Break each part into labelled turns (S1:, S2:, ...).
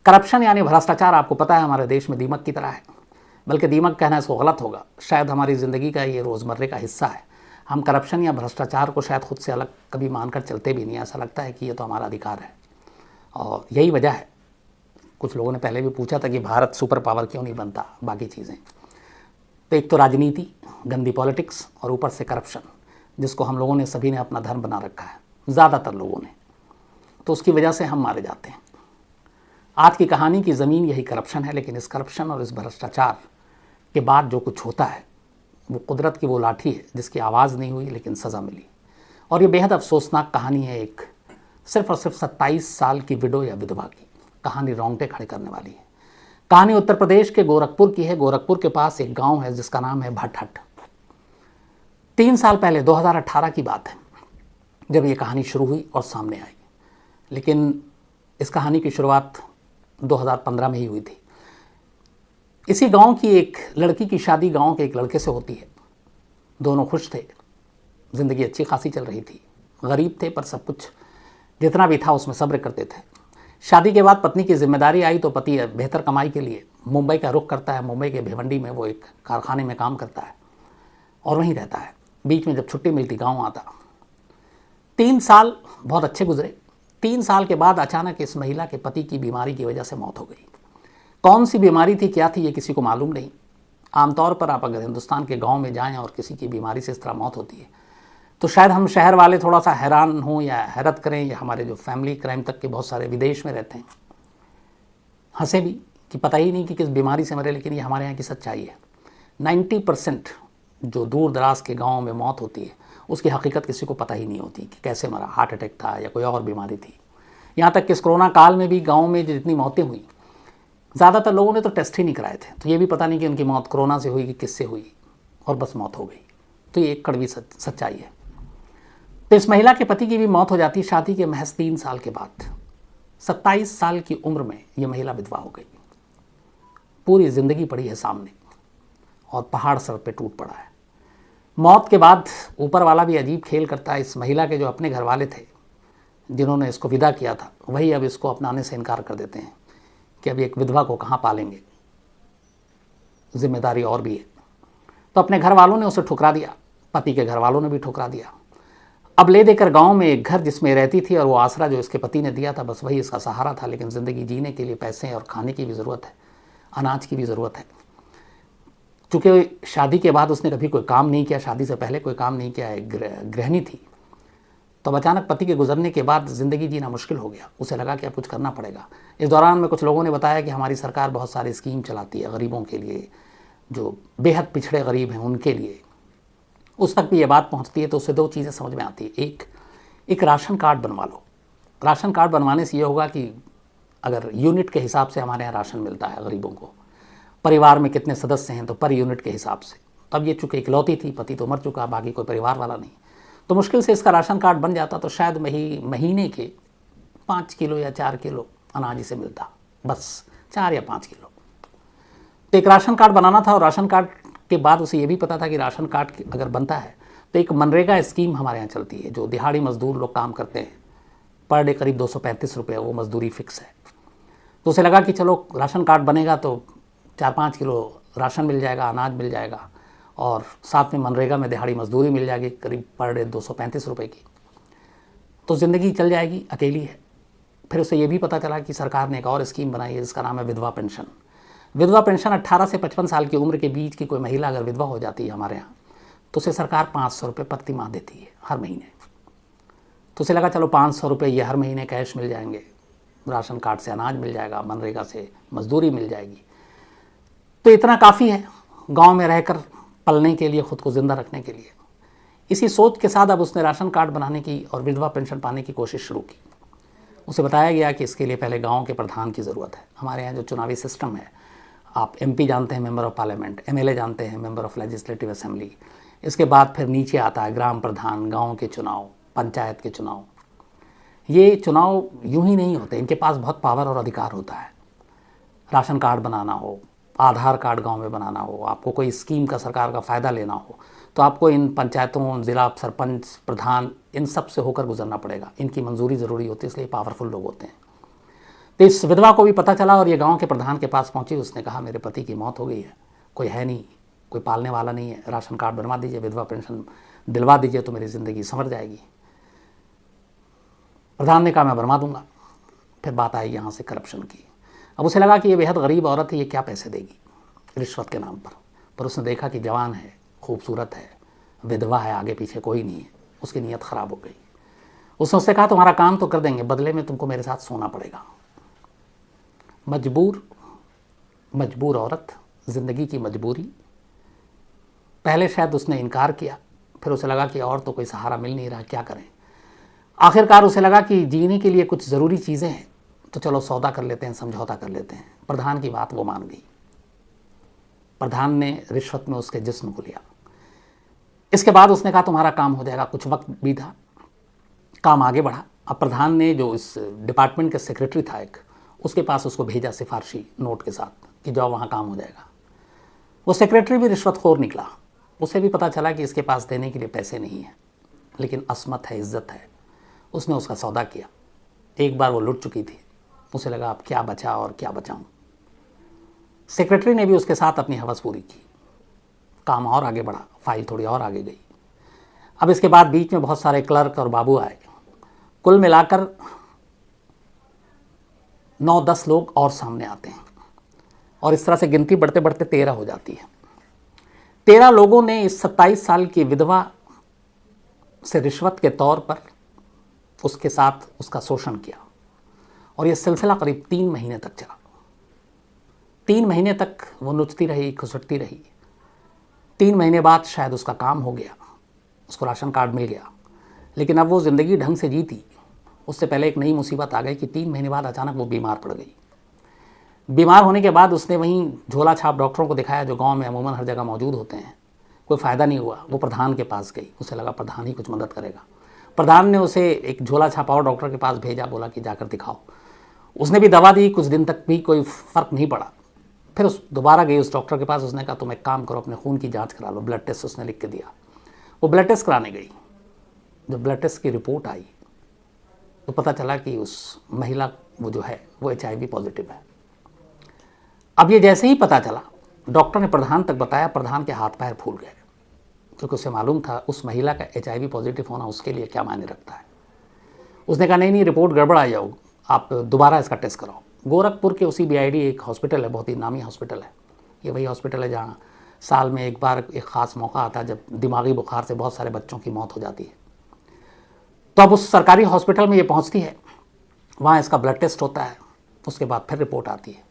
S1: Corruption यानी भ्रष्टाचार आपको पता है हमारे देश में दीमक की तरह है, बल्कि दीमक कहना इसको गलत होगा, शायद हमारी ज़िंदगी का ये रोज़मर्रे का हिस्सा है। हम करप्शन या भ्रष्टाचार को शायद खुद से अलग कभी मानकर चलते भी नहीं, ऐसा लगता है कि ये तो हमारा अधिकार है। और यही वजह है, कुछ लोगों ने पहले भी पूछा था कि भारत सुपर पावर क्यों नहीं बनता, बाकी चीज़ें। तो एक तो राजनीति, गंदी पॉलिटिक्स, और ऊपर से करप्शन, जिसको हम लोगों ने सभी ने अपना धर्म बना रखा है, ज़्यादातर लोगों ने। तो उसकी वजह से हम मारे जाते हैं। आज की कहानी की ज़मीन यही करप्शन है, लेकिन इस करप्शन और इस भ्रष्टाचार के बाद जो कुछ होता है वो कुदरत की वो लाठी है जिसकी आवाज़ नहीं हुई लेकिन सज़ा मिली। और ये बेहद अफसोसनाक कहानी है एक सिर्फ और सिर्फ 27 साल की विडो या विधवा की। कहानी रोंगटे खड़े करने वाली है। कहानी उत्तर प्रदेश के गोरखपुर की है। गोरखपुर के पास एक गांव है जिसका नाम है भटहट। 3 साल पहले 2018 की बात है जब ये कहानी शुरू हुई और सामने आई, लेकिन इस कहानी की शुरुआत 2015 में ही हुई थी। इसी गांव की एक लड़की की शादी गांव के एक लड़के से होती है। दोनों खुश थे, ज़िंदगी अच्छी खासी चल रही थी, गरीब थे पर सब कुछ जितना भी था उसमें सब्र करते थे। शादी के बाद पत्नी की जिम्मेदारी आई तो पति बेहतर कमाई के लिए मुंबई का रुख करता है। मुंबई के भिवंडी में वो एक कारखाने में काम करता है और वहीं रहता है। बीच में जब छुट्टी मिलती गाँव आता। 3 साल बहुत अच्छे गुजरे। 3 साल के बाद अचानक इस महिला के पति की बीमारी की वजह से मौत हो गई। कौन सी बीमारी थी, क्या थी, ये किसी को मालूम नहीं। आमतौर पर आप अगर हिंदुस्तान के गांव में जाएं और किसी की बीमारी से इस तरह मौत होती है तो शायद हम शहर वाले थोड़ा सा हैरान हों या हैरत करें, या हमारे जो फैमिली क्राइम तक के बहुत सारे विदेश में रहते हैं हंसे भी कि पता ही नहीं कि किस बीमारी से मरे। लेकिन ये हमारे यहाँ की सच्चाई है। 90% जो दूर दराज के गाँव में मौत होती है उसकी हकीकत किसी को पता ही नहीं होती कि कैसे मरा, हार्ट अटैक था या कोई और बीमारी थी। यहाँ तक कि इस कोरोना काल में भी गाँव में जितनी मौतें हुई, ज़्यादातर लोगों ने तो टेस्ट ही नहीं कराए थे, तो ये भी पता नहीं कि उनकी मौत कोरोना से हुई कि किससे हुई, और बस मौत हो गई। तो ये एक कड़वी सच्चाई है। तो इस महिला के पति की भी मौत हो जाती शादी के महज 3 साल के बाद। 27 साल की उम्र में ये महिला विधवा हो गई। पूरी ज़िंदगी पड़ी है सामने और पहाड़ सर पे टूट पड़ा है। मौत के बाद ऊपर वाला भी अजीब खेल करता है। इस महिला के जो अपने घर वाले थे जिन्होंने इसको विदा किया था, वही अब इसको अपनाने से इनकार कर देते हैं कि अभी एक विधवा को कहाँ पालेंगे, जिम्मेदारी और भी है। तो अपने घर वालों ने उसे ठुकरा दिया, पति के घर वालों ने भी ठुकरा दिया। अब ले देकर गांव में एक घर जिसमें रहती थी, और वो आसरा जो इसके पति ने दिया था बस वही इसका सहारा था। लेकिन ज़िंदगी जीने के लिए पैसे और खाने की भी ज़रूरत है, अनाज की भी ज़रूरत है। चूँकि शादी के बाद उसने कभी कोई काम नहीं किया, शादी से पहले कोई काम नहीं किया, एक गृहिणी थी, तो अचानक पति के गुजरने के बाद ज़िंदगी जीना मुश्किल हो गया। उसे लगा कि अब कुछ करना पड़ेगा। इस दौरान में कुछ लोगों ने बताया कि हमारी सरकार बहुत सारी स्कीम चलाती है गरीबों के लिए, जो बेहद पिछड़े गरीब हैं उनके लिए। उस तक भी ये बात पहुंचती है तो उससे 2 चीज़ें समझ में आती है। एक राशन कार्ड बनवा लो। राशन कार्ड बनवाने से ये होगा कि अगर यूनिट के हिसाब से हमारे यहाँ राशन मिलता है गरीबों को, परिवार में कितने सदस्य हैं तो पर यूनिट के हिसाब से। तब ये चूँकि इकलौती थी, पति तो मर चुका, बाकी कोई परिवार वाला नहीं, तो मुश्किल से इसका राशन कार्ड बन जाता तो शायद महीने के 5 किलो या 4 किलो अनाज इसे मिलता, बस 4 या 5 किलो। तो एक राशन कार्ड बनाना था, और राशन कार्ड के बाद उसे ये भी पता था कि राशन कार्ड अगर बनता है तो एक मनरेगा स्कीम हमारे यहाँ चलती है, जो दिहाड़ी मजदूर लोग काम करते हैं, पर डे करीब 235 रुपये वो मजदूरी फिक्स है। तो उसे लगा कि चलो राशन कार्ड बनेगा तो 4-5 किलो राशन मिल जाएगा, अनाज मिल जाएगा, और साथ में मनरेगा में दिहाड़ी मजदूरी मिल जाएगी करीब पर डे 235 रुपये की, तो ज़िंदगी चल जाएगी। अकेली है। फिर उसे ये भी पता चला कि सरकार ने एक और स्कीम बनाई है जिसका नाम है विधवा पेंशन। विधवा पेंशन 18 से 55 साल की उम्र के बीच की कोई महिला अगर विधवा हो जाती है हमारे यहाँ, तो उसे सरकार 500 रुपये प्रति माह देती है हर महीने। तो उसे लगा चलो 500 रुपये ये हर महीने कैश मिल जाएंगे, राशन कार्ड से अनाज मिल जाएगा, मनरेगा से मजदूरी मिल जाएगी, तो इतना काफ़ी है गांव में रहकर पलने के लिए, खुद को ज़िंदा रखने के लिए। इसी सोच के साथ अब उसने राशन कार्ड बनाने की और विधवा पेंशन पाने की कोशिश शुरू की। उसे बताया गया कि इसके लिए पहले गांव के प्रधान की ज़रूरत है। हमारे यहाँ जो चुनावी सिस्टम है, आप MP जानते हैं, मेंबर ऑफ पार्लियामेंट, MLA जानते हैं, मेंबर ऑफ लेजिस्लेटिव असेंबली, इसके बाद फिर नीचे आता है ग्राम प्रधान, गाँव के चुनाव, पंचायत के चुनाव। ये चुनाव यूं ही नहीं होते, इनके पास बहुत पावर और अधिकार होता है। राशन कार्ड बनाना हो, आधार कार्ड गांव में बनाना हो, आपको कोई स्कीम का सरकार का फ़ायदा लेना हो, तो आपको इन पंचायतों, ज़िला सरपंच, प्रधान, इन सब से होकर गुजरना पड़ेगा। इनकी मंजूरी ज़रूरी होती है, इसलिए पावरफुल लोग होते हैं। तो इस विधवा को भी पता चला और ये गांव के प्रधान के पास पहुंची। उसने कहा मेरे पति की मौत हो गई है, कोई है नहीं, कोई पालने वाला नहीं है, राशन कार्ड बनवा दीजिए, विधवा पेंशन दिलवा दीजिए तो मेरी ज़िंदगी संवर जाएगी। प्रधान ने कहा मैं बनवा दूंगा। फिर बात आई यहाँ से करप्शन की। अब उसे लगा कि ये बेहद गरीब औरत है, ये क्या पैसे देगी रिश्वत के नाम पर उसने देखा कि जवान है, खूबसूरत है, विधवा है, आगे पीछे कोई नहीं है। उसकी नीयत ख़राब हो गई। उसने उससे कहा तुम्हारा काम तो कर देंगे, बदले में तुमको मेरे साथ सोना पड़ेगा। मजबूर औरत, ज़िंदगी की मजबूरी। पहले शायद उसने इनकार किया, फिर उसे लगा कि और तो कोई सहारा मिल नहीं रहा, क्या करें। आखिरकार उसे लगा कि जीने के लिए कुछ ज़रूरी चीज़ें हैं, तो चलो सौदा कर लेते हैं, समझौता कर लेते हैं। प्रधान की बात वो मान गई। प्रधान ने रिश्वत में उसके जिस्म को लिया। इसके बाद उसने कहा तुम्हारा काम हो जाएगा। कुछ वक्त बीता, काम आगे बढ़ा। अब प्रधान ने जो इस डिपार्टमेंट के सेक्रेटरी था एक, उसके पास उसको भेजा सिफारशी नोट के साथ कि जाओ वहाँ काम हो जाएगा। वो सेक्रेटरी भी रिश्वतखोर निकला। उसे भी पता चला कि इसके पास देने के लिए पैसे नहीं है, लेकिन असमत है, इज्जत है। उसने उसका सौदा किया। एक बार वो लुट चुकी थी, उसे लगा अब क्या बचा और क्या बचाऊं। सेक्रेटरी ने भी उसके साथ अपनी हवस पूरी की। काम और आगे बढ़ा, फाइल थोड़ी और आगे गई। अब इसके बाद बीच में बहुत सारे क्लर्क और बाबू आए। कुल मिलाकर 9-10 लोग और सामने आते हैं और इस तरह से गिनती बढ़ते बढ़ते 13 हो जाती है। 13 लोगों ने इस 27 साल की विधवा से रिश्वत के तौर पर उसके साथ उसका शोषण किया और यह सिलसिला करीब 3 महीने तक चला। 3 महीने तक वो नुचती रही, खुसटती रही। 3 महीने बाद शायद उसका काम हो गया, उसको राशन कार्ड मिल गया, लेकिन अब वो ज़िंदगी ढंग से जीती। उससे पहले एक नई मुसीबत आ गई कि 3 महीने बाद अचानक वो बीमार पड़ गई। बीमार होने के बाद उसने वहीं झोला छाप डॉक्टरों को दिखाया जो गांव में अमूमन हर जगह मौजूद होते हैं। कोई फ़ायदा नहीं हुआ। वो प्रधान के पास गई, उसे लगा प्रधान ही कुछ मदद करेगा। प्रधान ने उसे एक झोला छापा और डॉक्टर के पास भेजा, बोला कि जाकर दिखाओ। उसने भी दवा दी, कुछ दिन तक भी कोई फ़र्क नहीं पड़ा। फिर उस दोबारा गई उस डॉक्टर के पास। उसने कहा तुम एक काम करो, अपने खून की जाँच करा लो। ब्लड टेस्ट उसने लिख के दिया। वो ब्लड टेस्ट कराने गई। जब ब्लड टेस्ट की रिपोर्ट आई तो पता चला कि उस महिला वो जो है वो HIV पॉजिटिव है। अब ये जैसे ही पता चला, डॉक्टर ने प्रधान तक बताया। प्रधान के हाथ पैर फूल गए, क्योंकि उसे मालूम था उस महिला का HIV पॉजिटिव होना उसके लिए क्या मायने रखता है। उसने कहा नहीं रिपोर्ट गड़बड़ आ जाओ, आप दोबारा इसका टेस्ट कराओ। गोरखपुर के उसी BID एक हॉस्पिटल है, बहुत ही नामी हॉस्पिटल है। ये वही हॉस्पिटल है जहाँ साल में एक बार एक ख़ास मौका आता है जब दिमागी बुखार से बहुत सारे बच्चों की मौत हो जाती है। तो अब उस सरकारी हॉस्पिटल में ये पहुंचती है, वहाँ इसका ब्लड टेस्ट होता है, उसके बाद फिर रिपोर्ट आती है।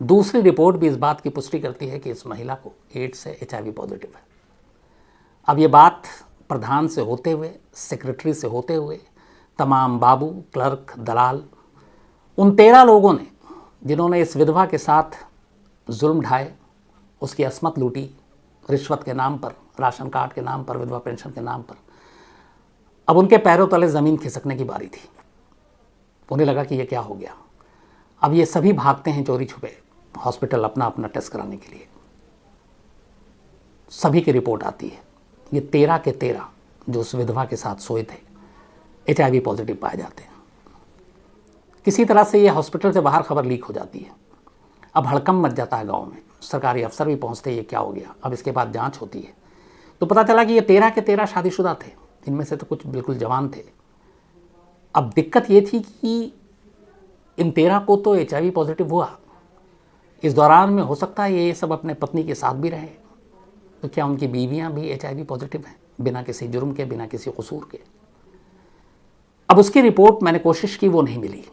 S1: दूसरी रिपोर्ट भी इस बात की पुष्टि करती है कि इस महिला को एड्स से HIV पॉजिटिव है। अब ये बात प्रधान से होते हुए, सेक्रेटरी से होते हुए, तमाम बाबू, क्लर्क, दलाल, उन 13 लोगों ने जिन्होंने इस विधवा के साथ जुल्म ढाए, उसकी असमत लूटी, रिश्वत के नाम पर, राशन कार्ड के नाम पर, विधवा पेंशन के नाम पर, अब उनके पैरों तले ज़मीन खिसकने की बारी थी। उन्हें लगा कि ये क्या हो गया। अब ये सभी भागते हैं चोरी छुपे हॉस्पिटल अपना अपना टेस्ट कराने के लिए। सभी की रिपोर्ट आती है। ये 13 के 13 जो उस विधवा के साथ सोए थे HIV पॉजिटिव पाए जाते हैं। किसी तरह से ये हॉस्पिटल से बाहर खबर लीक हो जाती है। अब हड़कंप मच जाता है गांव में। सरकारी अफसर भी पहुंचते ये क्या हो गया। अब इसके बाद जांच होती है तो पता चला कि ये 13 के 13 शादीशुदा थे। इनमें से तो कुछ बिल्कुल जवान थे। अब दिक्कत ये थी कि इन 13 को तो HIV पॉजिटिव हुआ। इस दौरान में हो सकता है ये सब अपने पत्नी के साथ भी रहे, तो क्या उनकी बीवियां भी HIV पॉजिटिव हैं बिना किसी जुर्म के, बिना किसी कसूर के। अब उसकी रिपोर्ट मैंने कोशिश की, वो नहीं मिली,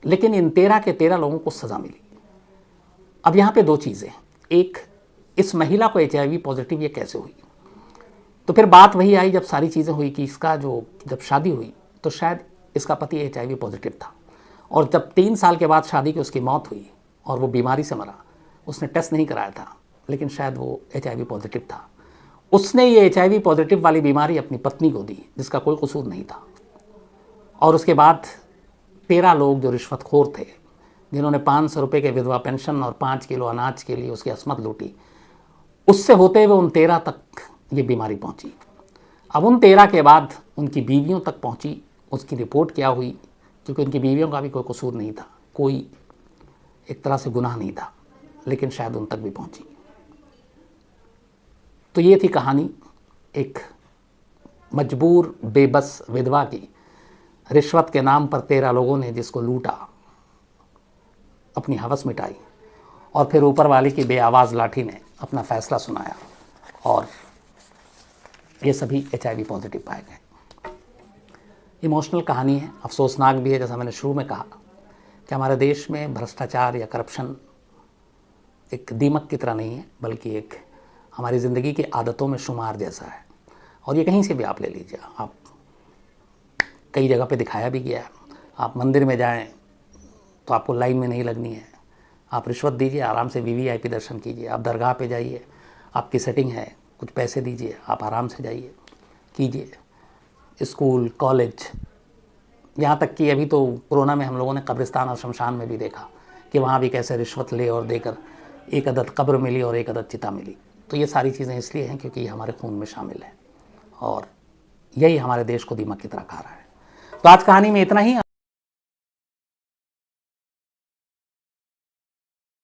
S1: लेकिन इन 13 के 13 लोगों को सज़ा मिली। अब यहाँ पे 2 चीज़ें। एक, इस महिला को HIV पॉजिटिव ये कैसे हुई। तो फिर बात वही आई जब सारी चीज़ें हुई कि इसका जब शादी हुई तो शायद इसका पति HIV पॉजिटिव था, और जब 3 साल के बाद शादी की उसकी मौत हुई और वो बीमारी से मरा, उसने टेस्ट नहीं कराया था, लेकिन शायद वो HIV पॉजिटिव था। उसने ये HIV पॉजिटिव वाली बीमारी अपनी पत्नी को दी जिसका कोई कसूर नहीं था। और उसके बाद 13 लोग जो रिश्वतखोर थे, जिन्होंने 500 रुपये के विधवा पेंशन और 5 किलो अनाज के लिए उसकी असमत लूटी, उससे होते हुए उन 13 तक ये बीमारी पहुंची। अब उन 13 के बाद उनकी बीवियों तक पहुंची। उसकी रिपोर्ट क्या हुई क्योंकि उनकी बीवियों का भी कोई कसूर नहीं था, कोई एक तरह से गुनाह नहीं था, लेकिन शायद उन तक भी पहुंची। तो ये थी कहानी एक मजबूर बेबस विधवा की। रिश्वत के नाम पर 13 लोगों ने जिसको लूटा, अपनी हवस मिटाई, और फिर ऊपर वाले की बेआवाज़ लाठी ने अपना फैसला सुनाया, और ये सभी HIV पॉजिटिव पाए गए। इमोशनल कहानी है, अफसोसनाक भी है। जैसा मैंने शुरू में कहा कि हमारे देश में भ्रष्टाचार या करप्शन एक दीमक की तरह नहीं है, बल्कि एक हमारी ज़िंदगी की आदतों में शुमार जैसा है। और ये कहीं से भी आप ले लीजिए, आप कई जगह पे दिखाया भी गया है। आप मंदिर में जाएं तो आपको लाइन में नहीं लगनी है, आप रिश्वत दीजिए, आराम से VVIP दर्शन कीजिए। आप दरगाह पे जाइए, आपकी सेटिंग है, कुछ पैसे दीजिए, आप आराम से जाइए कीजिए। स्कूल, कॉलेज, यहाँ तक कि अभी तो कोरोना में हम लोगों ने कब्रिस्तान और शमशान में भी देखा कि वहाँ भी कैसे रिश्वत ले और देकर एक अदद कब्र मिली और एक अदद चिता मिली। तो ये सारी चीज़ें इसलिए हैं क्योंकि ये हमारे खून में शामिल है, और यही हमारे देश को दीमक की तरह खा रहा है। तो आज कहानी में इतना ही।